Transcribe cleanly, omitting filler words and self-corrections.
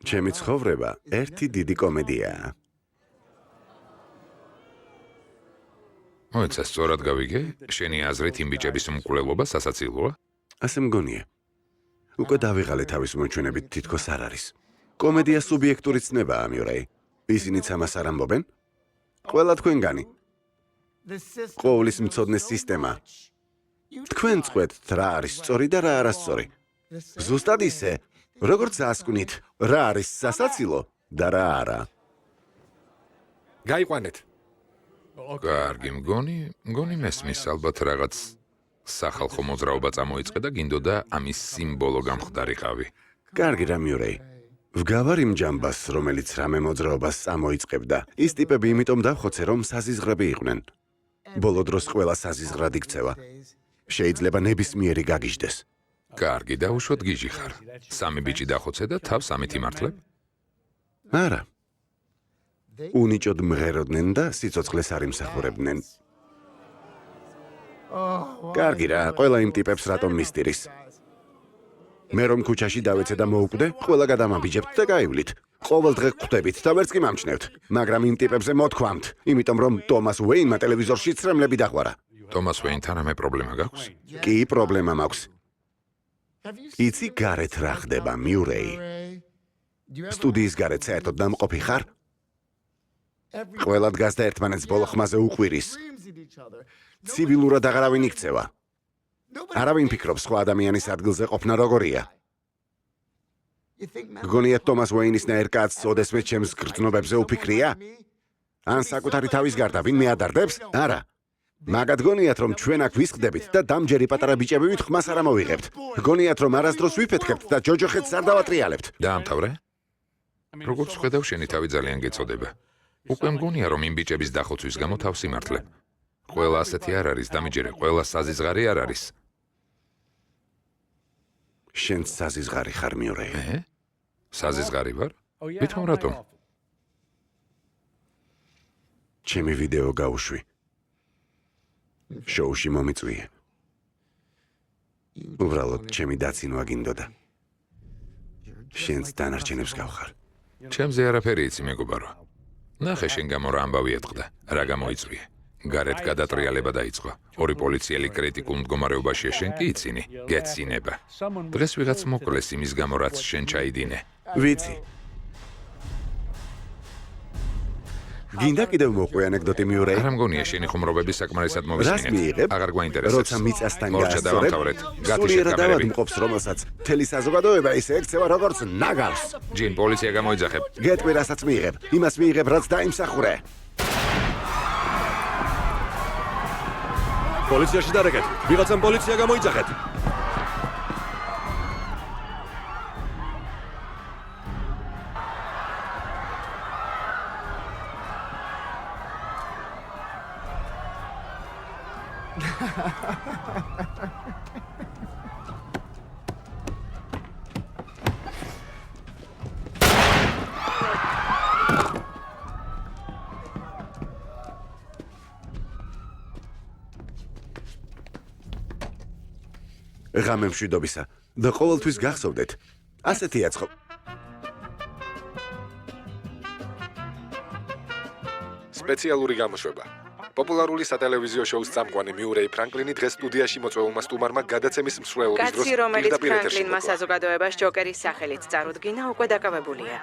ჩემი ცხოვრება ერთი დიდი კომედიაა. მოიცა სწორად გავიგე, შენი აზრით იმ ბიჭების მკვლელობა სასაცილოა? ასე მგონია. უკვე დავიღალე თავის მოჩვენებით თითქოს არ არის. კომედია სუბიექტური ცნებაა, მიურეი. ისინიც ამას არ ამბობენ? ყველა თქვენგანი. ყოვლის მცოდნეს სისტემა. თქვენ წყვეტთ რა არის სწორი და რა არასწორი. ზუსტად ისე, როგორც ასკვნით, რა არის სასაცილო და რა არა. გაიყვანეთ. კარგი, მგონი მესმის ალბათ რაღაც სახალხო მოძრაობა წამოიწყე და გინდოდა ამის სიმბოლო გამხდარიყავი. კარგი რა, მიურეი. ვგავარ იმ ჯამბას, რომელიც რამე მოძრაობას წამოიწყებდა. ის ტიპები იმიტომ დავხოცე, რომ საზიზღრები იყვნენ. ბოლო დროს ყველა საზიზღრად იქცევა. შეიძლება ნებისმიერი გაგიჟდეს. კარგი, დაუშვოთ გიჟი ხარ. სამი ბიჭი დახოცე და თავს ამით იმართლებ? არა. უნიჭოდ მღეროდნენ და სიცოცხლეს არ იმსახურებდნენ. კარგი რა, ყველა იმ ტიპებს რატომ მისტირის? მე რომ ქუჩაში დავეცე და მოუკვდე, ყველა გადამაბიჯებთ და გაივლით. ყოველ დღე ხვდებით და ვერც კი მამჩნევთ, მაგრამ იმ ტიპებზე მოთქვამთ, იმიტომ რომ ტომას უეინმა ტელევიზორში ცრემლები დაღვარა. ტომას უეინთან რამე პრობლემა გაქვს? კი, პრობლემა მაქვს. იცი გარეთ რა ხდება, მიურეი? სტუდიის გარეთ საერთოდ დამყოფი ხარ? ყველა დგას და ერთმანეთს ბოლო ხმაზე უყვირის. ცივილურად აღარავინ იქცევა. არავინ ფიქრობს სხვა ადამიანის ადგილზე ყოფნა როგორია. გგონიათ ტომას უეინისნაირ კაცს ოდესმე ჩემს გრძნობებზე უფიქრია? ან საკუთარი თავის გარდა ვინმე ადარდებს? არა. მაგათ გგონიათ რომ ჩვენ აქ ვისხდებით და დამჯერი პატარა ბიჭები ხმას არ ამოვიღებთ. გგონიათ რომ არასდროს ვიფეთქებთ და ჯოჯოხეთს არ დავატრიალებთ. დაამთავრე? როგორც ხედავ, შენი თავი ძალიან გეწოდება. უკვე მგონია რომ იმ ბიჭების დახოცვის გამო თავს იმართლებ. ყველა ასეთი არ არის, დამიჯერე, ყველა საზიზღარი არ არის. შენ საზიზღარი ხარ, მიურეი. საზიზღარი ვარ? ვითომ რატომ? ჩემი ვიდეო გაუშვი. შოუში მომიწვიე. უბრალოდ ჩემი დაცინვა გინდოდა. შენც დანარჩენებს გავხარ. ჩემზე არაფერი იცი, მეგობარო. ნახე შენ გამო რა ამბავი ეტყდა, რა გამოიწვიე. გარეთ გადატრიალება დაიწყო. ორი პოლიციელი კრიტიკულ მდგომარეობაშია, შენ კი იცინი, გეცინება. დღეს ვიღაც მოკლეს იმის გამო, რაც შენ ჩაიდინე. ვიცი. გინდა კიდევ მოყვე ანეკდოტი, მიურეი? არა მგონია შენი ხუმრობები საკმარისად რას მოვისმინეთ. მიიღებ? აღარ გვაინტერესებს. როცა მიწასთან მორჩა დავამთავრეთ. სულიერად ავადმყოფს, რომელსაც მთელი საზოგადოება ისე ექცევა როგორც ნაგავს. ჯინ, პოლიცია გამოიძახებ. გეტყვი, რასაც მიიღებ. იმას მიიღებ, რაც დაიმსახურე. პოლიციაში დარეკეთ. ვიღაცამ პოლიცია გამოიძახეთ. ღამე მშვიდობისა და ყოველთვის გახსოვდეთ. ასეთია ცხოვრება. სპეციალური გამოშვება. პოპულარული სატელევიზიო შოუს წამყვანი მიურეი ფრანკლინი დღეს სტუდიაში მოწვეულმა სტუმარმა გადაცემის მსვლელობის დროს კაცი, რომელიც პირდაპირ ეთერში ფრანკლინმა მოკლო. საზოგადოებას ჯოკერის სახელით წარუდგინა, უკვე დაკავებულია.